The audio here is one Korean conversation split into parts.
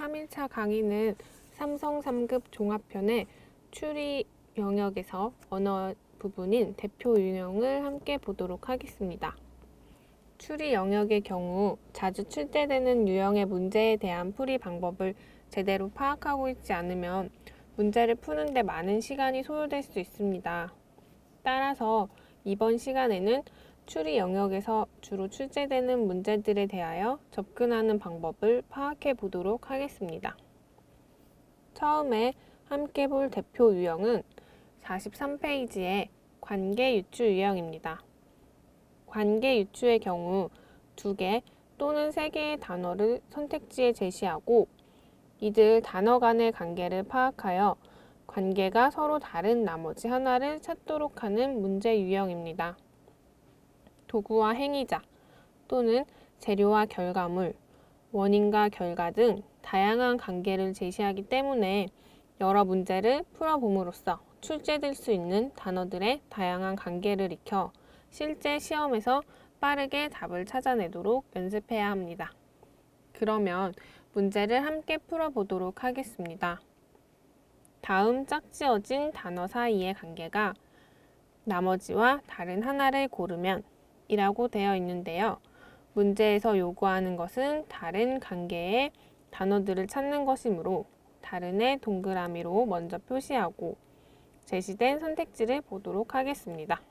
3일차 강의는 삼성 3급 종합편의 추리 영역에서 언어 부분인 대표 유형을 함께 보도록 하겠습니다. 추리 영역의 경우 자주 출제되는 유형의 문제에 대한 풀이 방법을 제대로 파악하고 있지 않으면 문제를 푸는데 많은 시간이 소요될 수 있습니다. 따라서 이번 시간에는 추리 영역에서 주로 출제되는 문제들에 대하여 접근하는 방법을 파악해 보도록 하겠습니다. 처음에 함께 볼 대표 유형은 43페이지의 관계 유추 유형입니다. 관계 유추의 경우 2개 또는 3개의 단어를 선택지에 제시하고 이들 단어 간의 관계를 파악하여 관계가 서로 다른 나머지 하나를 찾도록 하는 문제 유형입니다. 도구와 행위자 또는 재료와 결과물, 원인과 결과 등 다양한 관계를 제시하기 때문에 여러 문제를 풀어봄으로써 출제될 수 있는 단어들의 다양한 관계를 익혀 실제 시험에서 빠르게 답을 찾아내도록 연습해야 합니다. 그러면 문제를 함께 풀어보도록 하겠습니다. 다음 짝지어진 단어 사이의 관계가 나머지와 다른 하나를 고르면 이라고 되어 있는데요. 문제에서 요구하는 것은 다른 관계의 단어들을 찾는 것이므로 다른의 동그라미로 먼저 표시하고 제시된 선택지를 보도록 하겠습니다.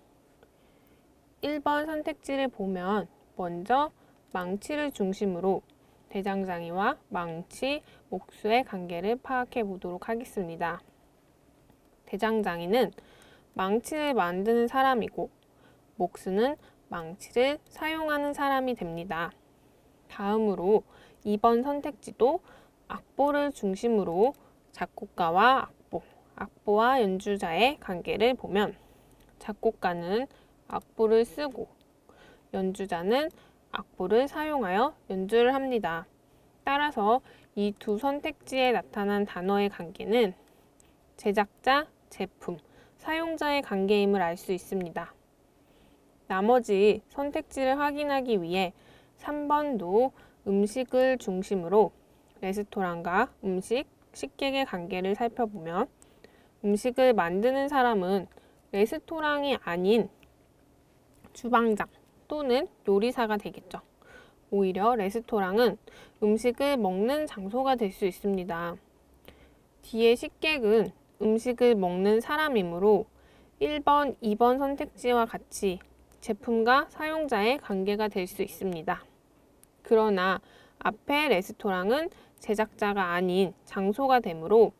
1번 선택지를 보면 먼저 망치를 중심으로 대장장이와 망치, 목수의 관계를 파악해 보도록 하겠습니다. 대장장이는 망치를 만드는 사람이고 목수는 망치를 사용하는 사람이 됩니다. 다음으로 2번 선택지도 악보를 중심으로 작곡가와 악보와 연주자의 관계를 보면 작곡가는 악보를 쓰고 연주자는 악보를 사용하여 연주를 합니다. 따라서 이 두 선택지에 나타난 단어의 관계는 제작자, 제품, 사용자의 관계임을 알 수 있습니다. 나머지 선택지를 확인하기 위해 3번도 음식을 중심으로 레스토랑과 음식, 식객의 관계를 살펴보면 음식을 만드는 사람은 레스토랑이 아닌 주방장 또는 요리사가 되겠죠. 오히려 레스토랑은 음식을 먹는 장소가 될 수 있습니다. 뒤에 식객은 음식을 먹는 사람이므로 1번, 2번 선택지와 같이 제품과 사용자의 관계가 될 수 있습니다. 그러나 앞에 레스토랑은 제작자가 아닌 장소가 되므로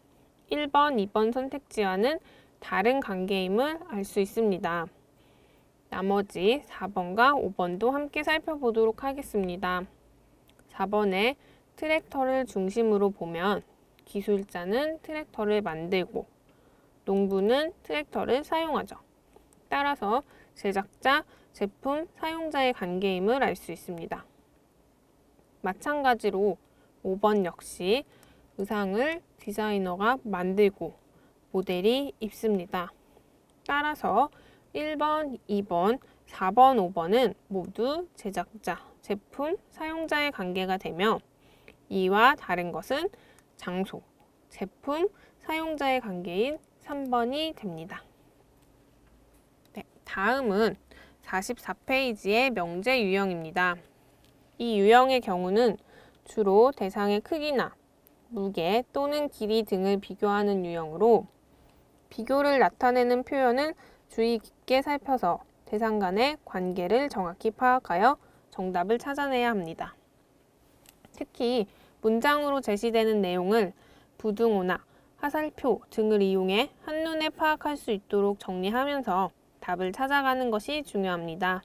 1번, 2번 선택지와는 다른 관계임을 알 수 있습니다. 나머지 4번과 5번도 함께 살펴보도록 하겠습니다. 4번에 트랙터를 중심으로 보면 기술자는 트랙터를 만들고 농부는 트랙터를 사용하죠. 따라서 제작자, 제품, 사용자의 관계임을 알 수 있습니다. 마찬가지로 5번 역시 의상을 디자이너가 만들고 모델이 입습니다. 따라서 1번, 2번, 4번, 5번은 모두 제작자, 제품, 사용자의 관계가 되며 이와 다른 것은 장소, 제품, 사용자의 관계인 3번이 됩니다. 네, 다음은 44페이지의 명제 유형입니다. 이 유형의 경우는 주로 대상의 크기나 무게 또는 길이 등을 비교하는 유형으로 비교를 나타내는 표현은 주의 깊게 살펴서 대상 간의 관계를 정확히 파악하여 정답을 찾아내야 합니다. 특히 문장으로 제시되는 내용을 부등호나 화살표 등을 이용해 한눈에 파악할 수 있도록 정리하면서 답을 찾아가는 것이 중요합니다.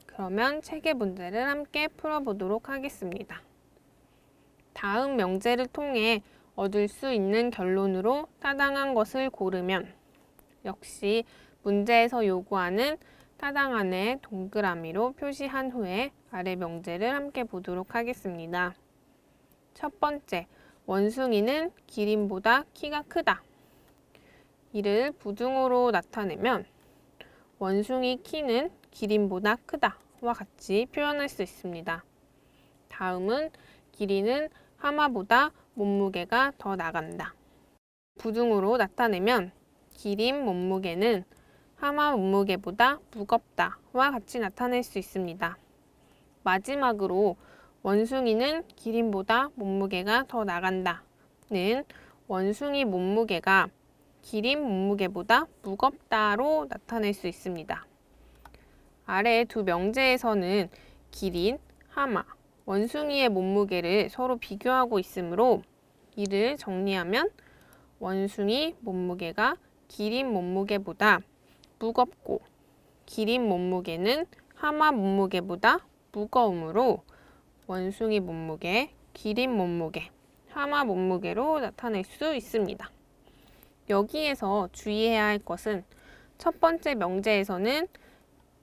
그러면 책의 문제를 함께 풀어보도록 하겠습니다. 다음 명제를 통해 얻을 수 있는 결론으로 타당한 것을 고르면 역시 문제에서 요구하는 타당 안에 동그라미로 표시한 후에 아래 명제를 함께 보도록 하겠습니다. 첫 번째, 원숭이는 기린보다 키가 크다. 이를 부등호로 나타내면 원숭이 키는 기린보다 크다와 같이 표현할 수 있습니다. 다음은 기린은 하마보다 몸무게가 더 나간다. 부등으로 나타내면 기린 몸무게는 하마 몸무게보다 무겁다와 같이 나타낼 수 있습니다. 마지막으로 원숭이는 기린보다 몸무게가 더 나간다는 원숭이 몸무게가 기린 몸무게보다 무겁다로 나타낼 수 있습니다. 아래 두 명제에서는 기린, 하마, 원숭이의 몸무게를 서로 비교하고 있으므로 이를 정리하면 원숭이 몸무게가 기린 몸무게보다 무겁고 기린 몸무게는 하마 몸무게보다 무거우므로 원숭이 몸무게, 기린 몸무게, 하마 몸무게로 나타낼 수 있습니다. 여기에서 주의해야 할 것은 첫 번째 명제에서는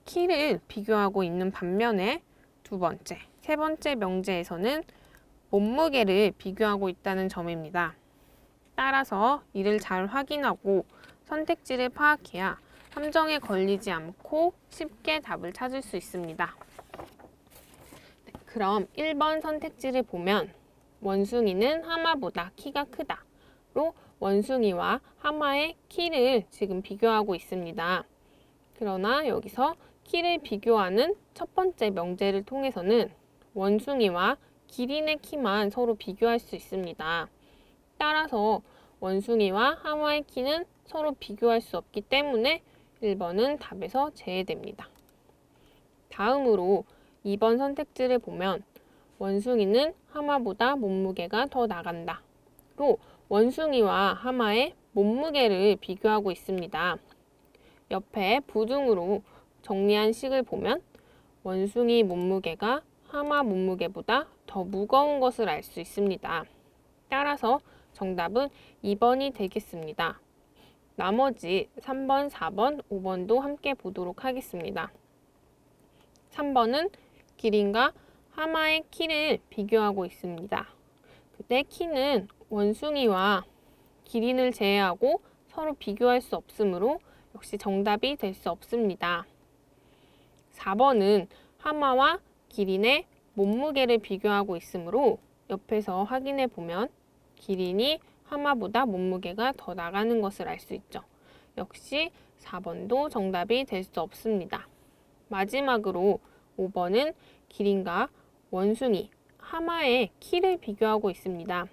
키를 비교하고 있는 반면에 두 번째, 세 번째 명제에서는 몸무게를 비교하고 있다는 점입니다. 따라서 이를 잘 확인하고 선택지를 파악해야 함정에 걸리지 않고 쉽게 답을 찾을 수 있습니다. 그럼 1번 선택지를 보면 원숭이는 하마보다 키가 크다로 원숭이와 하마의 키를 지금 비교하고 있습니다. 그러나 여기서 키를 비교하는 첫 번째 명제를 통해서는 원숭이와 기린의 키만 서로 비교할 수 있습니다. 따라서 원숭이와 하마의 키는 서로 비교할 수 없기 때문에 1번은 답에서 제외됩니다. 다음으로 2번 선택지를 보면 원숭이는 하마보다 몸무게가 더 나간다로 원숭이와 하마의 몸무게를 비교하고 있습니다. 옆에 부등으로 정리한 식을 보면 원숭이 몸무게가 하마 몸무게보다 더 무거운 것을 알 수 있습니다. 따라서 정답은 2번이 되겠습니다. 나머지 3번, 4번, 5번도 함께 보도록 하겠습니다. 3번은 기린과 하마의 키를 비교하고 있습니다. 그때 키는 원숭이와 기린을 제외하고 서로 비교할 수 없으므로 역시 정답이 될 수 없습니다. 4번은 하마와 기린의 몸무게를 비교하고 있으므로 옆에서 확인해 보면 기린이 하마보다 몸무게가 더 나가는 것을 알 수 있죠. 역시 4번도 정답이 될 수 없습니다. 마지막으로 5번은 기린과 원숭이, 하마의 키를 비교하고 있습니다.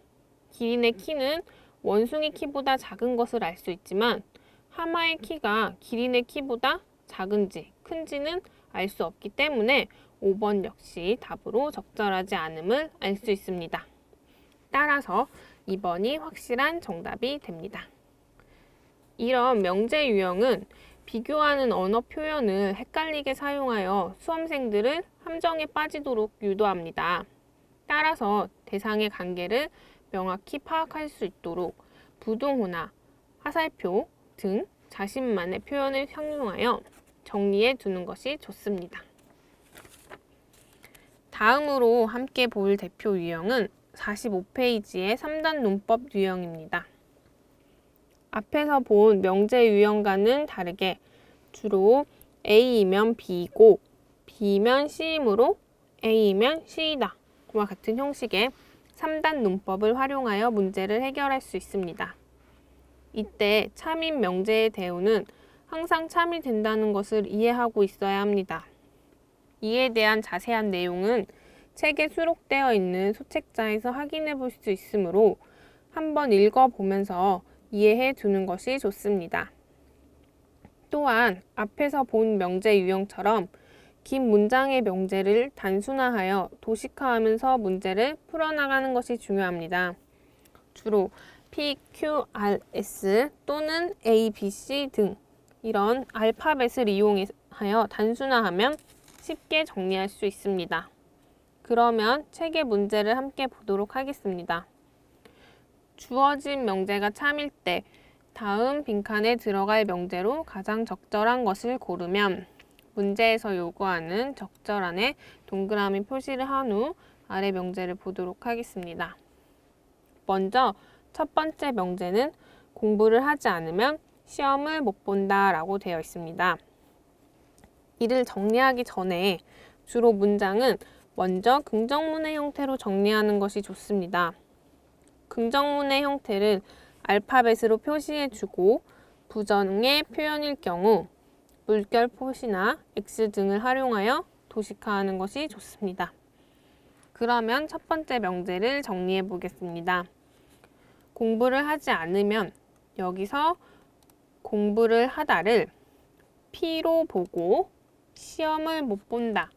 기린의 키는 원숭이 키보다 작은 것을 알 수 있지만 하마의 키가 기린의 키보다 작은지 큰지는 알 수 없기 때문에 5번 역시 답으로 적절하지 않음을 알 수 있습니다. 따라서 2번이 확실한 정답이 됩니다. 이런 명제 유형은 비교하는 언어 표현을 헷갈리게 사용하여 수험생들을 함정에 빠지도록 유도합니다. 따라서 대상의 관계를 명확히 파악할 수 있도록 부등호나 화살표 등 자신만의 표현을 상용하여 정리해 두는 것이 좋습니다. 다음으로 함께 볼 대표 유형은 45페이지의 3단 논법 유형입니다. 앞에서 본 명제 유형과는 다르게 주로 A이면 B이고 B면 C이므로 A이면 C이다 와 같은 형식의 3단 논법을 활용하여 문제를 해결할 수 있습니다. 이때 참인 명제의 대우는 항상 참이 된다는 것을 이해하고 있어야 합니다. 이에 대한 자세한 내용은 책에 수록되어 있는 소책자에서 확인해 볼 수 있으므로 한번 읽어보면서 이해해 두는 것이 좋습니다. 또한 앞에서 본 명제 유형처럼 긴 문장의 명제를 단순화하여 도식화하면서 문제를 풀어나가는 것이 중요합니다. 주로 P, Q, R, S 또는 A, B, C 등 이런 알파벳을 이용하여 단순화하면 쉽게 정리할 수 있습니다. 그러면 책의 문제를 함께 보도록 하겠습니다. 주어진 명제가 참일 때 다음 빈칸에 들어갈 명제로 가장 적절한 것을 고르면 문제에서 요구하는 적절한에 동그라미 표시를 한 후 아래 명제를 보도록 하겠습니다. 먼저 첫 번째 명제는 공부를 하지 않으면 시험을 못 본다 라고 되어 있습니다. 이를 정리하기 전에 주로 문장은 먼저 긍정문의 형태로 정리하는 것이 좋습니다. 긍정문의 형태를 알파벳으로 표시해주고 부정의 표현일 경우 물결 표시나 X 등을 활용하여 도식화하는 것이 좋습니다. 그러면 첫 번째 명제를 정리해 보겠습니다. 공부를 하지 않으면 여기서 공부를 하다를 P로 보고 시험을 못 본다.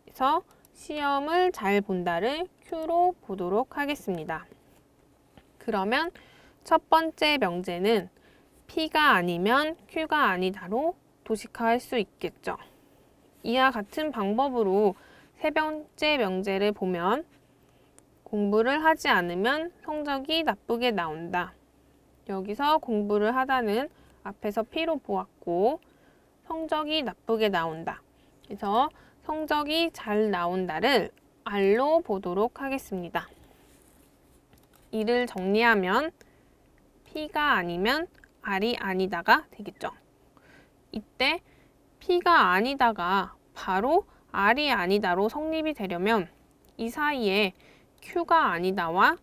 그래서 시험을 잘 본다를 Q로 보도록 하겠습니다. 그러면 첫 번째 명제는 P가 아니면 Q가 아니다로 도식화할 수 있겠죠. 이와 같은 방법으로 세 번째 명제를 보면 공부를 하지 않으면 성적이 나쁘게 나온다. 여기서 공부를 하다는 앞에서 P로 보았고 성적이 나쁘게 나온다. 그래서 성적이 잘 나온다를 R로 보도록 하겠습니다. 이를 정리하면 P가 아니면 R이 아니다가 되겠죠. 이때 P가 아니다가 바로 R이 아니다로 성립이 되려면 이 사이에 Q가 아니다와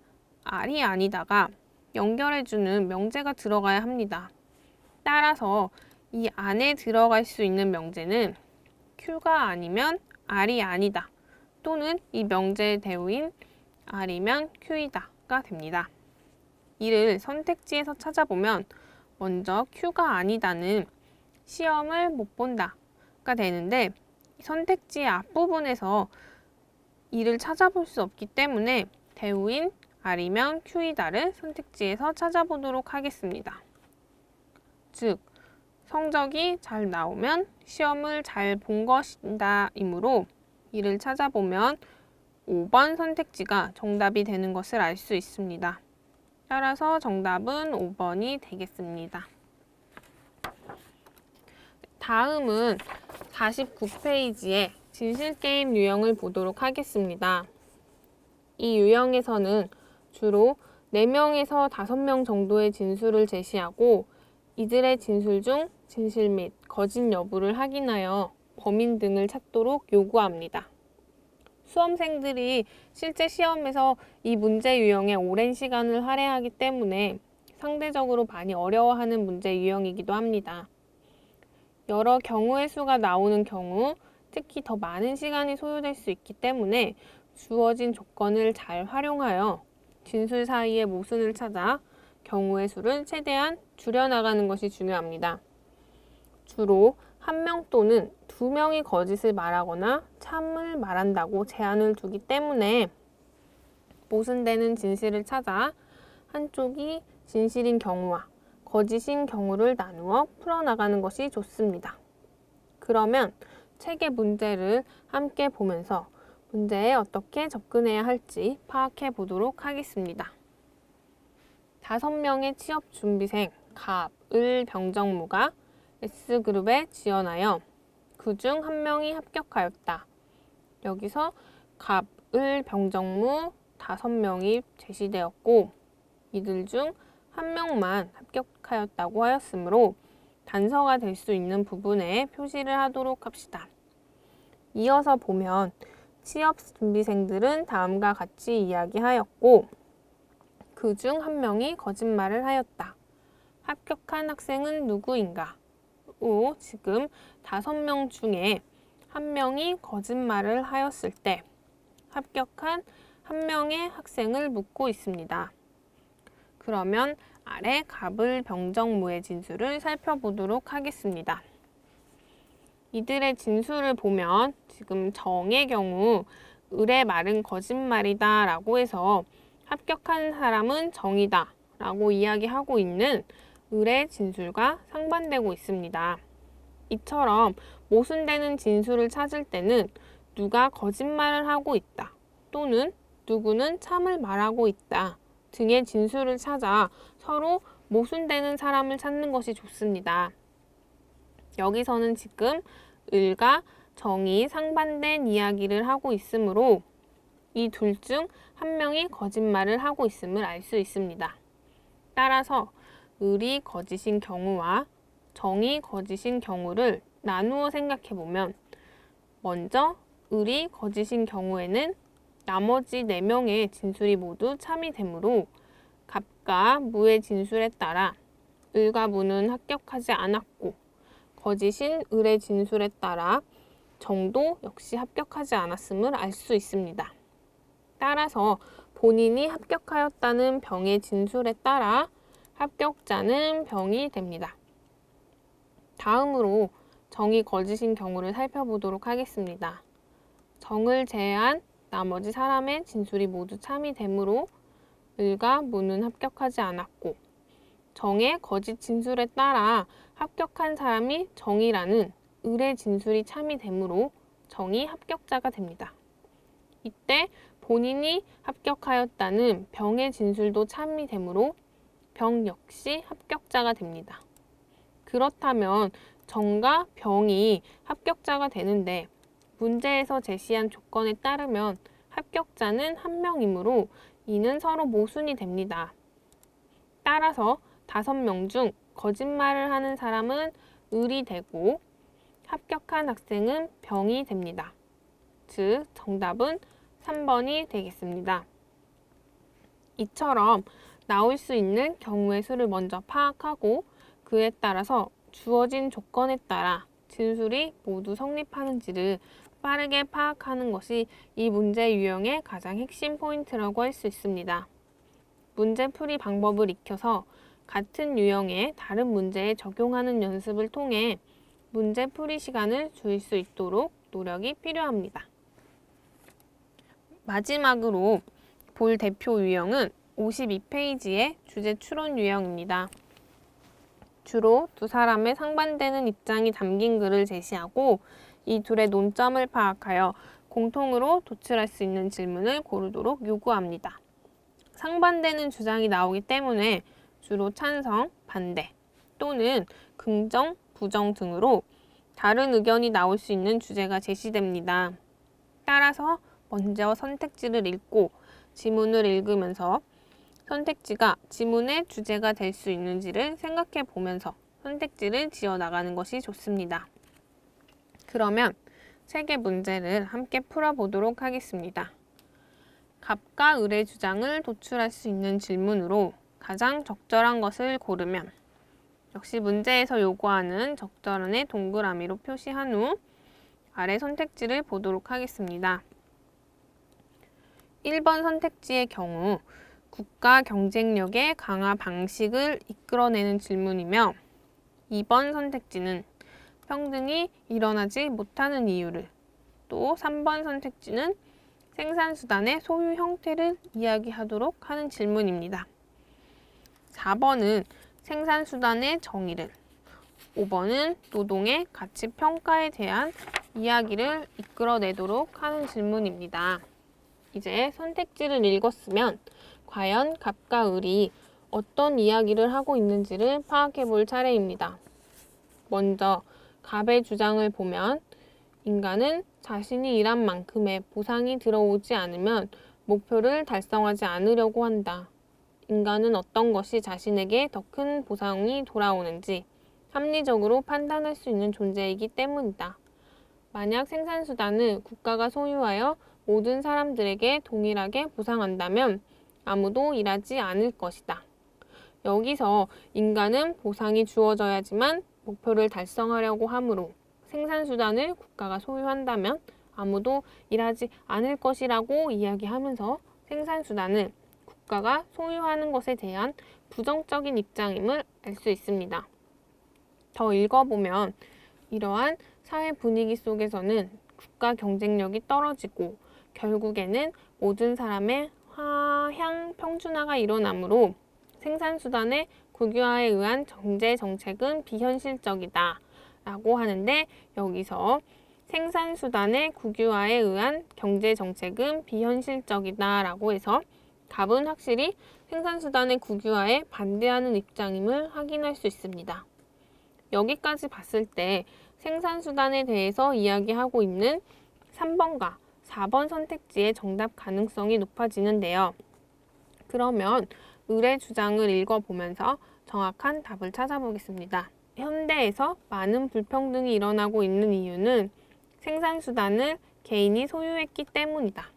R이 아니다가 연결해주는 명제가 들어가야 합니다. 따라서 이 안에 들어갈 수 있는 명제는 Q가 아니면 R이 아니다 또는 이 명제의 대우인 R이면 Q이다가 됩니다. 이를 선택지에서 찾아보면 먼저 Q가 아니다는 시험을 못 본다가 되는데 선택지의 앞부분에서 이를 찾아볼 수 없기 때문에 대우인 R이면 Q이다를 선택지에서 찾아보도록 하겠습니다. 즉, 성적이 잘 나오면 시험을 잘 본 것이다 이므로 이를 찾아보면 5번 선택지가 정답이 되는 것을 알 수 있습니다. 따라서 정답은 5번이 되겠습니다. 다음은 49페이지의 진실게임 유형을 보도록 하겠습니다. 이 유형에서는 주로 4명에서 5명 정도의 진술을 제시하고 이들의 진술 중 진실 및 거짓 여부를 확인하여 범인 등을 찾도록 요구합니다. 수험생들이 실제 시험에서 이 문제 유형에 오랜 시간을 할애하기 때문에 상대적으로 많이 어려워하는 문제 유형이기도 합니다. 여러 경우의 수가 나오는 경우, 특히 더 많은 시간이 소요될 수 있기 때문에 주어진 조건을 잘 활용하여 진술 사이의 모순을 찾아 경우의 수를 최대한 줄여나가는 것이 중요합니다. 주로 1명 또는 2명이 거짓을 말하거나 참을 말한다고 제한을 두기 때문에 모순되는 진실을 찾아 한쪽이 진실인 경우와 거짓인 경우를 나누어 풀어나가는 것이 좋습니다. 그러면 책의 문제를 함께 보면서 문제에 어떻게 접근해야 할지 파악해 보도록 하겠습니다. 5명의 취업준비생 갑, 을, 병정무가 S그룹에 지원하여 그중 1명이 합격하였다. 여기서 갑, 을, 병정무 5명이 제시되었고 이들 중 1명만 합격하였다고 하였으므로 단서가 될 수 있는 부분에 표시를 하도록 합시다. 이어서 보면 취업준비생들은 다음과 같이 이야기하였고 그중 1명이 거짓말을 하였다. 합격한 학생은 누구인가? 지금 5명 중에 1명이 거짓말을 하였을 때 합격한 1명의 학생을 묻고 있습니다. 그러면 아래 갑을 병정무의 진술을 살펴보도록 하겠습니다. 이들의 진술을 보면 지금 정의 경우 을의 말은 거짓말이다 라고 해서 합격한 사람은 정이다 라고 이야기하고 있는 을의 진술과 상반되고 있습니다. 이처럼 모순되는 진술을 찾을 때는 누가 거짓말을 하고 있다 또는 누구는 참을 말하고 있다 등의 진술을 찾아 서로 모순되는 사람을 찾는 것이 좋습니다. 여기서는 지금 을과 정이 상반된 이야기를 하고 있으므로 이 둘 중 1명이 거짓말을 하고 있음을 알 수 있습니다. 따라서 을이 거짓인 경우와 정이 거짓인 경우를 나누어 생각해보면 먼저 을이 거짓인 경우에는 나머지 4명의 진술이 모두 참이 되므로 갑과 무의 진술에 따라 을과 무는 합격하지 않았고 거짓인 을의 진술에 따라 정도 역시 합격하지 않았음을 알 수 있습니다. 따라서 본인이 합격하였다는 병의 진술에 따라 합격자는 병이 됩니다. 다음으로 정이 거짓인 경우를 살펴보도록 하겠습니다. 정을 제외한 나머지 사람의 진술이 모두 참이 되므로 을과 무는 합격하지 않았고 정의 거짓 진술에 따라 합격한 사람이 정이라는 을의 진술이 참이 되므로 정이 합격자가 됩니다. 이때 본인이 합격하였다는 병의 진술도 참이 되므로 병 역시 합격자가 됩니다. 그렇다면 정과 병이 합격자가 되는데 문제에서 제시한 조건에 따르면 합격자는 한 명이므로 이는 서로 모순이 됩니다. 따라서 5명 중 거짓말을 하는 사람은 을이 되고 합격한 학생은 병이 됩니다. 즉 정답은 3번이 되겠습니다. 이처럼 나올 수 있는 경우의 수를 먼저 파악하고 그에 따라서 주어진 조건에 따라 진술이 모두 성립하는지를 빠르게 파악하는 것이 이 문제 유형의 가장 핵심 포인트라고 할 수 있습니다. 문제 풀이 방법을 익혀서 같은 유형의 다른 문제에 적용하는 연습을 통해 문제 풀이 시간을 줄일 수 있도록 노력이 필요합니다. 마지막으로 볼 대표 유형은 52페이지의 주제 추론 유형입니다. 주로 두 사람의 상반되는 입장이 담긴 글을 제시하고 이 둘의 논점을 파악하여 공통으로 도출할 수 있는 질문을 고르도록 요구합니다. 상반되는 주장이 나오기 때문에 주로 찬성, 반대 또는 긍정, 부정 등으로 다른 의견이 나올 수 있는 주제가 제시됩니다. 따라서 먼저 선택지를 읽고 지문을 읽으면서 선택지가 지문의 주제가 될 수 있는지를 생각해 보면서 선택지를 지어 나가는 것이 좋습니다. 그러면 3개 문제를 함께 풀어보도록 하겠습니다. 갑과 을의 주장을 도출할 수 있는 질문으로 가장 적절한 것을 고르면 역시 문제에서 요구하는 적절한의 동그라미로 표시한 후 아래 선택지를 보도록 하겠습니다. 1번 선택지의 경우 국가 경쟁력의 강화 방식을 이끌어내는 질문이며 2번 선택지는 평등이 일어나지 못하는 이유를 또 3번 선택지는 생산수단의 소유 형태를 이야기하도록 하는 질문입니다. 4번은 생산수단의 정의를 5번은 노동의 가치 평가에 대한 이야기를 이끌어내도록 하는 질문입니다. 이제 선택지를 읽었으면 과연 갑과 을이 어떤 이야기를 하고 있는지를 파악해 볼 차례입니다. 먼저 갑의 주장을 보면 인간은 자신이 일한 만큼의 보상이 들어오지 않으면 목표를 달성하지 않으려고 한다. 인간은 어떤 것이 자신에게 더 큰 보상이 돌아오는지 합리적으로 판단할 수 있는 존재이기 때문이다. 만약 생산수단을 국가가 소유하여 모든 사람들에게 동일하게 보상한다면 아무도 일하지 않을 것이다. 여기서 인간은 보상이 주어져야지만 목표를 달성하려고 하므로 생산수단을 국가가 소유한다면 아무도 일하지 않을 것이라고 이야기하면서 생산수단을 국가가 소유하는 것에 대한 부정적인 입장임을 알 수 있습니다. 더 읽어보면 이러한 사회 분위기 속에서는 국가 경쟁력이 떨어지고 결국에는 모든 사람의 하향 평준화가 일어나므로 생산수단의 국유화에 의한 경제 정책은 비현실적이다 라고 하는데 여기서 생산수단의 국유화에 의한 경제 정책은 비현실적이다 라고 해서 답은 확실히 생산수단의 국유화에 반대하는 입장임을 확인할 수 있습니다. 여기까지 봤을 때 생산수단에 대해서 이야기하고 있는 3번과 4번 선택지의 정답 가능성이 높아지는데요. 그러면 을의 주장을 읽어보면서 정확한 답을 찾아보겠습니다. 현대에서 많은 불평등이 일어나고 있는 이유는 생산수단을 개인이 소유했기 때문이다.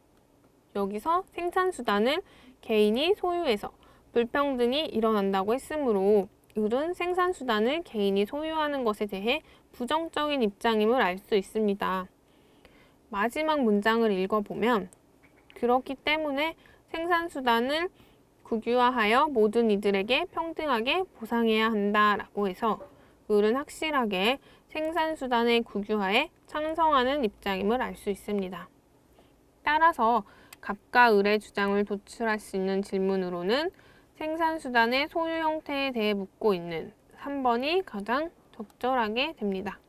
여기서 생산수단을 개인이 소유해서 불평등이 일어난다고 했으므로 을은 생산수단을 개인이 소유하는 것에 대해 부정적인 입장임을 알 수 있습니다. 마지막 문장을 읽어보면 그렇기 때문에 생산수단을 국유화하여 모든 이들에게 평등하게 보상해야 한다라고 해서 을은 확실하게 생산수단의 국유화에 찬성하는 입장임을 알 수 있습니다. 따라서 갑과 을의 주장을 도출할 수 있는 질문으로는 생산수단의 소유 형태에 대해 묻고 있는 3번이 가장 적절하게 됩니다.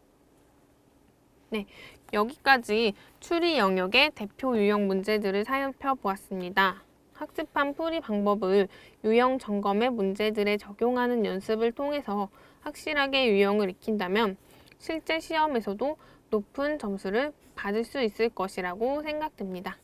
네, 여기까지 추리 영역의 대표 유형 문제들을 살펴보았습니다. 학습한 풀이 방법을 유형 점검의 문제들에 적용하는 연습을 통해서 확실하게 유형을 익힌다면 실제 시험에서도 높은 점수를 받을 수 있을 것이라고 생각됩니다.